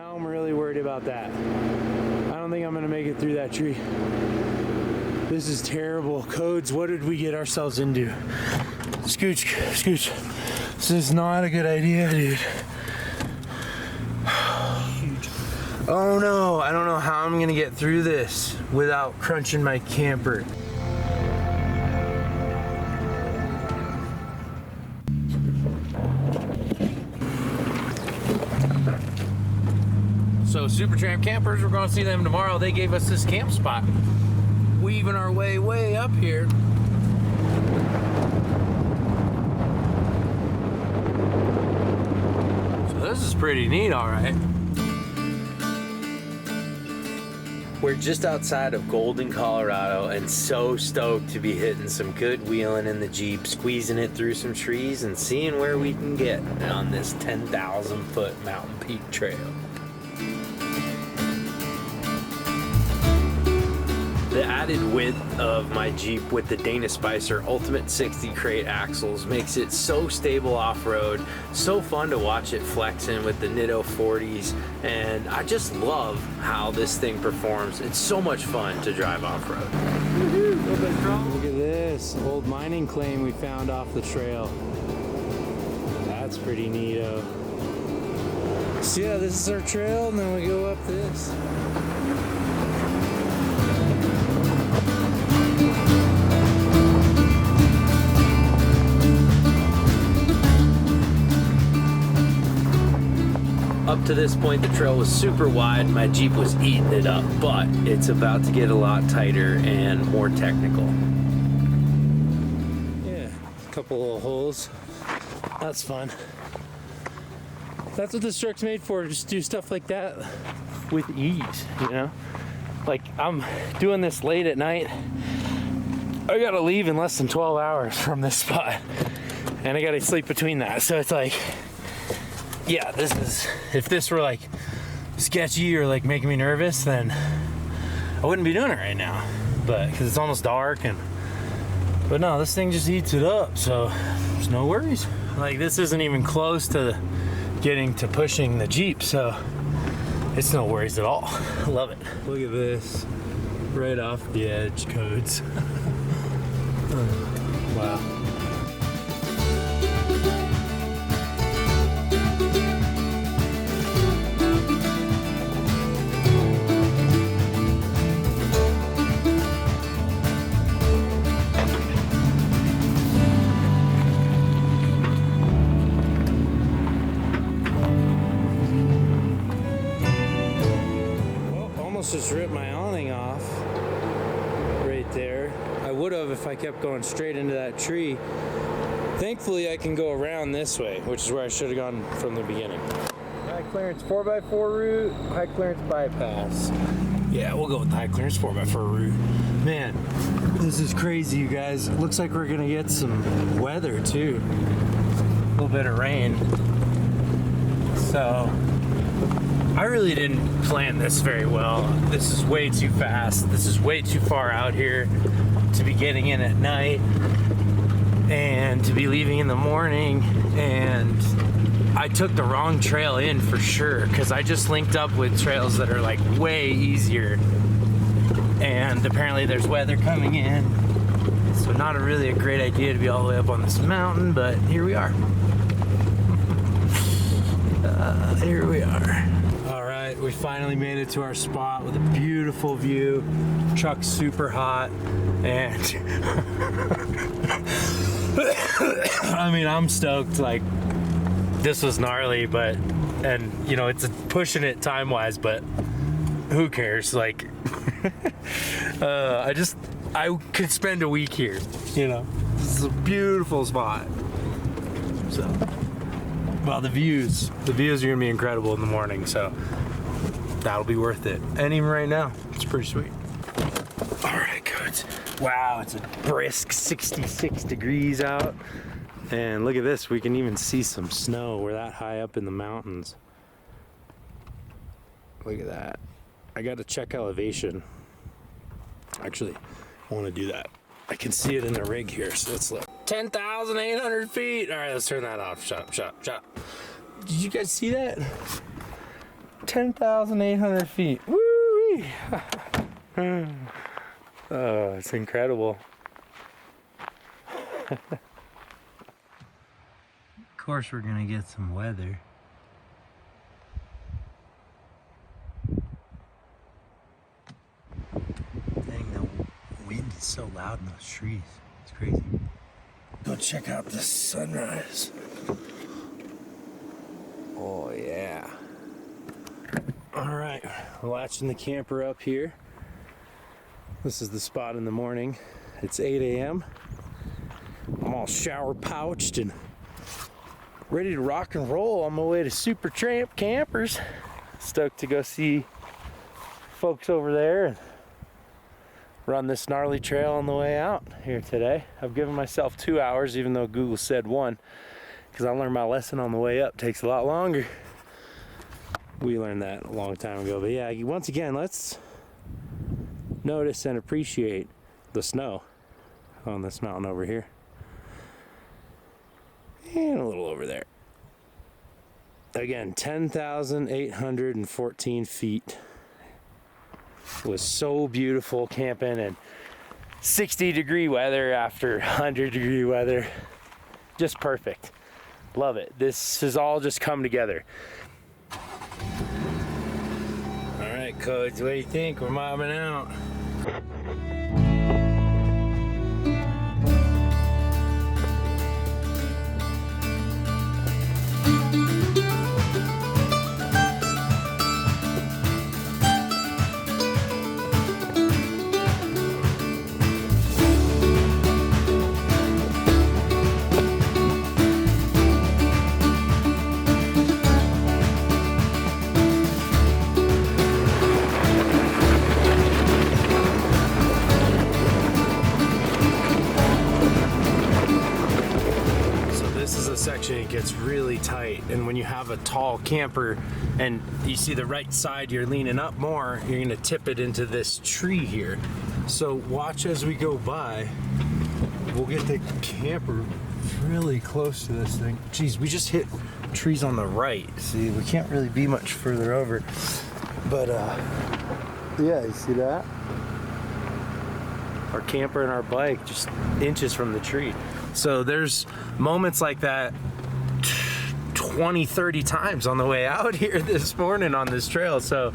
Now I'm really worried about that. I don't think I'm gonna make it through that tree. This is terrible. Codes, what did we get ourselves into? Scooch, scooch. This is not a good idea, dude. Oh no, I don't know how I'm gonna get through this without crunching my camper. So Supertramp campers, we're gonna see them tomorrow. They gave us this camp spot. Weaving our way up here. So this is pretty neat, all right. We're just outside of Golden, Colorado, and so stoked to be hitting some good wheeling in the Jeep, squeezing it through some trees and seeing where we can get on this 10,000 foot mountain peak trail. The added width of my Jeep with the Dana Spicer Ultimate 60 crate axles makes it so stable off-road, so fun to watch it flexing with the Nitto 40s, and I just love how this thing performs. It's so much fun to drive off-road. Look at this old mining claim we found off the trail. That's pretty neato. So yeah, this is our trail, and then we go up this. Up to this point, the trail was super wide. My Jeep was eating it up, but it's about to get a lot tighter and more technical. Yeah, a couple little holes. That's fun. That's what this truck's made for, just do stuff like that with ease, you know? Like, I'm doing this late at night. I gotta leave in less than 12 hours from this spot, and I gotta sleep between that. So it's like, yeah, this is, if this were like sketchy or like making me nervous, then I wouldn't be doing it right now. But because it's almost dark, but no, this thing just eats it up, so there's no worries. Like, this isn't even close to getting to pushing the Jeep, so it's no worries at all. I love it. Look at this, right off the edge, Codes. Wow. Just ripped my awning off right there. I would have if I kept going straight into that tree. Thankfully I can go around this way, which is where I should have gone from the beginning. High clearance 4x4 route, high clearance bypass. Yeah, we'll go with the high clearance 4x4 route. Man, this is crazy, you guys. It looks like we're gonna get some weather too. A little bit of rain. So I really didn't plan this very well. This is way too fast. This is way too far out here to be getting in at night and to be leaving in the morning. And I took the wrong trail in for sure, because I just linked up with trails that are like way easier. And apparently there's weather coming in. So not really a great idea to be all the way up on this mountain, but here we are. Here we are. We finally made it to our spot with a beautiful view. Truck's super hot, and I mean, I'm stoked. Like, this was gnarly, but, and you know, it's pushing it time-wise, but who cares? Like, I could spend a week here, you know. This is a beautiful spot. So, well, the views are gonna be incredible in the morning, so that'll be worth it. And even right now, it's pretty sweet. All right, Codes. Wow, it's a brisk 66 degrees out. And look at this, we can even see some snow. We're that high up in the mountains. Look at that. I gotta check elevation. Actually, I wanna do that. I can see it in the rig here, so let's look. 10,800 feet. All right, let's turn that off. Shut up. Did you guys see that? 10,800 feet. Woo-wee! Oh, it's incredible. Of course we're gonna get some weather. Dang, the wind is so loud in those trees. It's crazy. Go check out the sunrise. Oh yeah. All right, we're latching the camper up here. This is the spot in the morning. It's 8 a.m. I'm all shower pouched and ready to rock and roll on my way to Super Tramp Campers. Stoked to go see folks over there and run this gnarly trail on the way out here today. I've given myself 2 hours, even though Google said 1, because I learned my lesson on the way up. Takes a lot longer. We learned that a long time ago. But yeah, once again, let's notice and appreciate the snow on this mountain over here. And a little over there. Again, 10,814 feet. It was so beautiful camping in 60-degree weather after 100-degree weather. Just perfect. Love it. This has all just come together. All right, Coach, what do you think? We're mobbing out. It gets really tight, and when you have a tall camper and you see the right side, you're leaning up more, you're gonna tip it into this tree here. So watch as we go by. We'll get the camper really close to this thing. Geez, we just hit trees on the right. See, we can't really be much further over, but yeah, you see that? Our camper and our bike just inches from the tree. So there's moments like that 20-30 times on the way out here this morning on this trail. So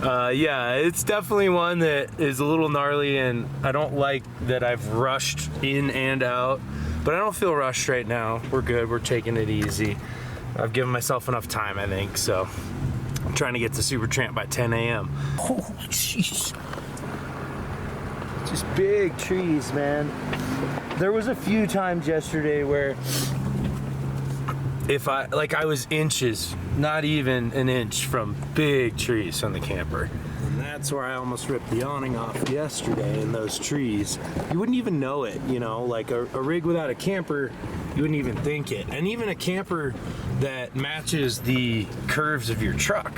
yeah, it's definitely one that is a little gnarly, and I don't like that I've rushed in and out, but I don't feel rushed right now. We're good. We're taking it easy. I've given myself enough time, I think. So I'm trying to get to Super Tramp by 10 a.m. Oh, jeez. Just big trees, man. There was a few times yesterday where I was inches, not even an inch from big trees on the camper. And that's where I almost ripped the awning off yesterday in those trees. You wouldn't even know it, you know, like a rig without a camper, you wouldn't even think it. And even a camper that matches the curves of your truck.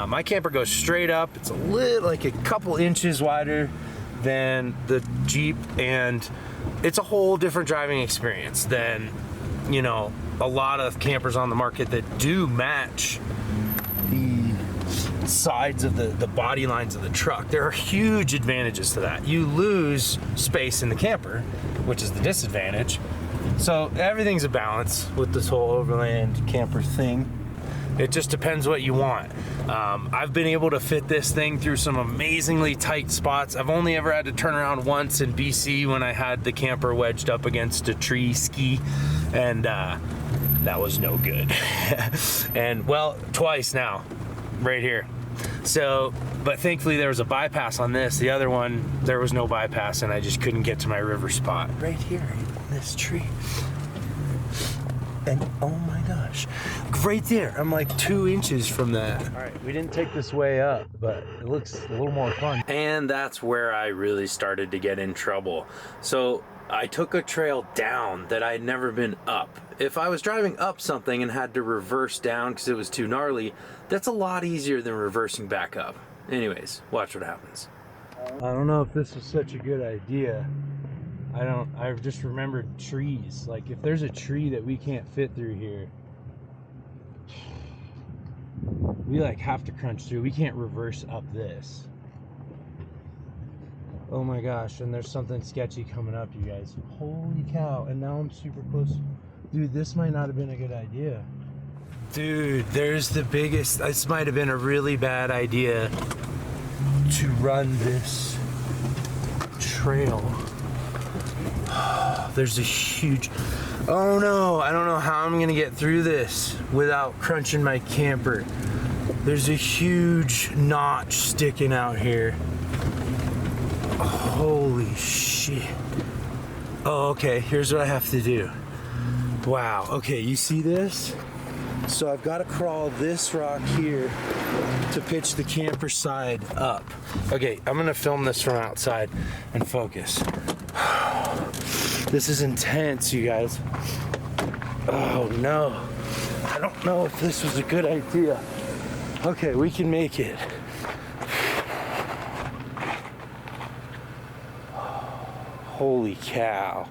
My camper goes straight up. It's like a couple inches wider than the Jeep, and it's a whole different driving experience than, you know, a lot of campers on the market that do match the sides of the body lines of the truck. There are huge advantages to that. You lose space in the camper, which is the disadvantage. So everything's a balance with this whole Overland camper thing. It just depends what you want. I've been able to fit this thing through some amazingly tight spots. I've only ever had to turn around once in BC when I had the camper wedged up against a tree ski, and that was no good. And well, twice now, right here. So, but thankfully there was a bypass on this. The other one, there was no bypass, and I just couldn't get to my river spot. Right here, in this tree. And oh my gosh, right there, I'm like 2 inches from that. All right, we didn't take this way up, but it looks a little more fun. And that's where I really started to get in trouble. So I took a trail down that I'd never been up. If I was driving up something and had to reverse down because it was too gnarly, that's a lot easier than reversing back up. Anyways, watch what happens. I don't know if this was such a good idea. I've just remembered trees. Like, if there's a tree that we can't fit through here, we like have to crunch through. We can't reverse up this. Oh my gosh, and there's something sketchy coming up, you guys. Holy cow, and now I'm super close. Dude, this might not have been a good idea. Dude, there's the biggest, this might have been a really bad idea to run this trail. There's a huge, oh no, I don't know how I'm gonna get through this without crunching my camper. There's a huge notch sticking out here. Holy shit. Oh, okay, here's what I have to do. Wow, okay, you see this? So I've got to crawl this rock here to pitch the camper side up. Okay, I'm gonna film this from outside and focus. This is intense, you guys. Oh no, I don't know if this was a good idea. Okay, we can make it. Holy cow.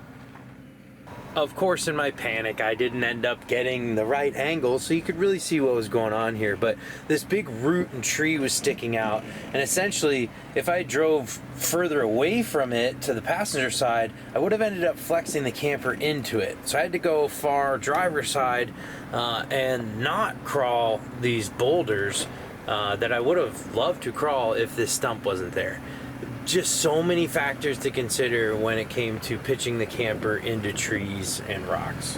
Of course, in my panic, I didn't end up getting the right angle so you could really see what was going on here, but this big root and tree was sticking out, and essentially, if I drove further away from it to the passenger side, I would have ended up flexing the camper into it. So I had to go far driver's side and not crawl these boulders that I would have loved to crawl if this stump wasn't there. Just so many factors to consider when it came to pitching the camper into trees and rocks.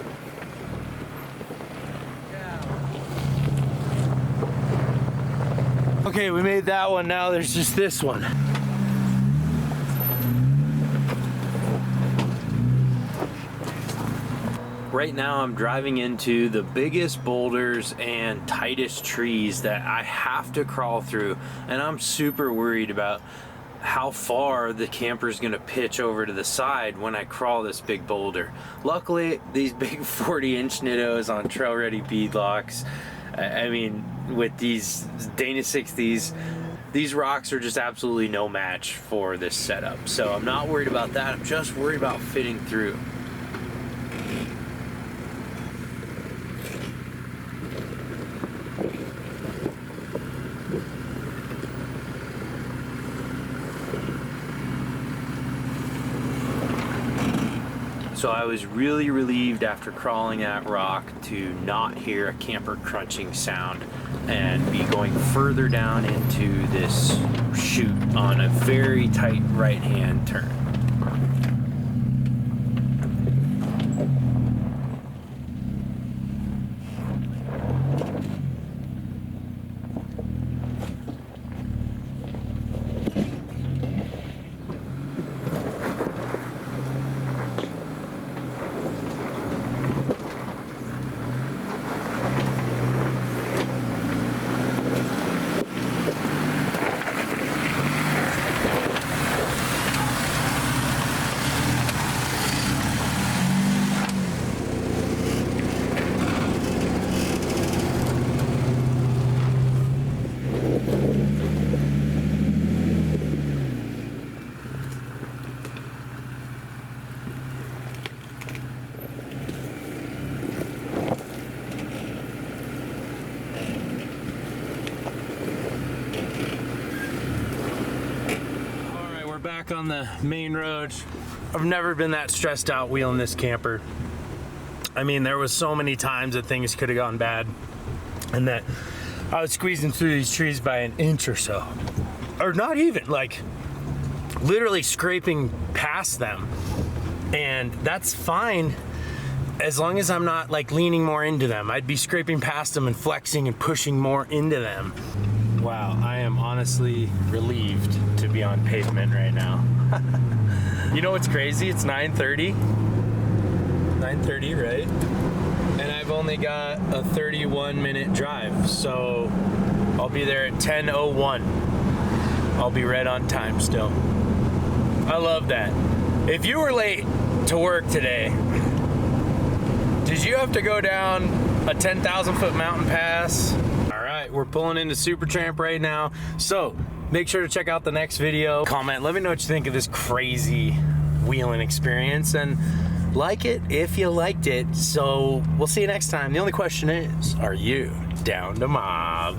Okay, we made that one. Now there's just this one. Right now I'm driving into the biggest boulders and tightest trees that I have to crawl through, and I'm super worried about how far the camper is going to pitch over to the side when I crawl this big boulder. Luckily, these big 40-inch Nittos on trail ready beadlocks, I mean, with these Dana 60s, these rocks are just absolutely no match for this setup. So I'm not worried about that. I'm just worried about fitting through. So I was really relieved after crawling that rock to not hear a camper crunching sound and be going further down into this chute on a very tight right-hand turn. Back on the main road. I've never been that stressed out wheeling this camper. I mean, there was so many times that things could have gone bad and that I was squeezing through these trees by an inch or so, or not even, like literally scraping past them, and that's fine as long as I'm not like leaning more into them. I'd be scraping past them and flexing and pushing more into them. Wow, I am honestly relieved to be on pavement right now. You know what's crazy? It's 9:30. 9:30, right? And I've only got a 31-minute drive, so I'll be there at 10:01. I'll be right on time still. I love that. If you were late to work today, did you have to go down a 10,000-foot mountain pass? We're pulling into Supertramp right now, so make sure to check out the next video. Comment, let me know what you think of this crazy wheeling experience, and like it if you liked it. So we'll see you next time. The only question is, are you? down to mob.